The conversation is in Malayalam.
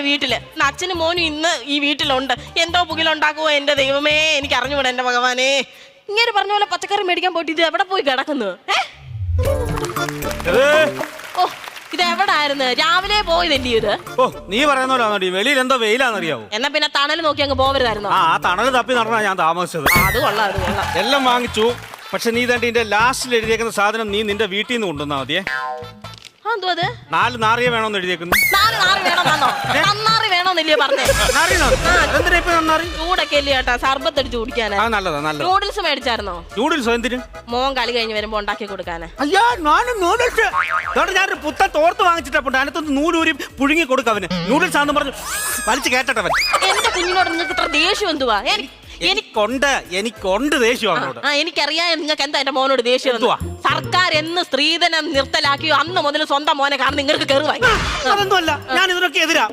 വീട്ടില് അച്ഛനും മോനും ഇന്ന് ഈ വീട്ടിലുണ്ട്. എന്തോ പുകിലുണ്ടാക്കുവോ എന്റെ ദൈവമേ, എനിക്ക് അറിഞ്ഞുകൂടാ എന്റെ ഭഗവാനേ. ഇങ്ങനെ പറഞ്ഞ പോലെ പച്ചക്കറി മേടിക്കാൻ പോയിട്ട് ഇത് എവിടെ പോയി കിടക്കുന്നു? ഓ, ഇത് എവിടായിരുന്നു? രാവിലെ പോയതല്ലേ ഇത്? ഓ, നീ പറയുന്ന പോലെ വെളിയിൽ എന്തോ വെയിലാന്നറിയാവോ? എന്നാ പിന്നെ തണൽ നോക്കി അങ്ങ് പോവരുതായിരുന്നോ? ആ തണല് തപ്പി നടന്നാ ഞാൻ താമസിച്ചത്. അത് കൊള്ളാം, അത് കൊള്ളാം. എല്ലാം വാങ്ങിച്ചു. പക്ഷെ നീ തന്നെ ഇതിന്റെ ലാസ്റ്റിൽ എഴുതിയേക്കുന്ന സാധനം നീ നിന്റെ വീട്ടിൽ നിന്ന് കൊണ്ടുവന്നാ മതിയേ. എന്തോ അത്? 4 നാറിയ വേണോന്ന് എഴുതിയേക്കുന്നു. 4 നാറി വേണമെന്നാണോ? നന്നാറി വേണോന്നില്ലേ പറഞ്ഞേ? ചൂടൊക്കെ അല്ലേ ചേട്ടാ, സർബത്ത് അടിച്ച് കുടിക്കാനാ. നല്ലതാ. നൂഡിൽസ് മേടിച്ചായിരുന്നോ? നൂഡിൽസോ? എന്തിന്? മോൻ കളി കഴിഞ്ഞ് വരുമ്പോ ഉണ്ടാക്കി കൊടുക്കാനാ. അയ്യാ, നൂഡിൽസ് ഞാനൊരു പുത്ത തോർത്ത് വാങ്ങിച്ചിട്ടുണ്ട്. അതിനകത്തൊന്ന് നൂലൂരി പുഴുങ്ങി കൊടുക്കും അവന്. നൂഡിൽസ് ആണെന്ന് പറഞ്ഞു വലിച്ചു കേട്ടവൻ. എന്റെ കുഞ്ഞിനോട് നിങ്ങൾക്ക് ഇത്ര ദേഷ്യം എന്തുവാ? എനിക്കുണ്ട് ദേഷ്യം അവനോട്. എനിക്കറിയാം നിങ്ങൾക്ക് എന്താ എന്റെ മോനോട് ദേഷ്യം. സർക്കാർ എന്ന് സ്ത്രീധനം നിർത്തലാക്കിയോ അന്ന് മുതൽ സ്വന്തം മോനെ കാരണം നിങ്ങൾക്ക് കയറുവായി. അതൊന്നുമല്ല, ഞാൻ ഇതിനൊക്കെ എതിരാ.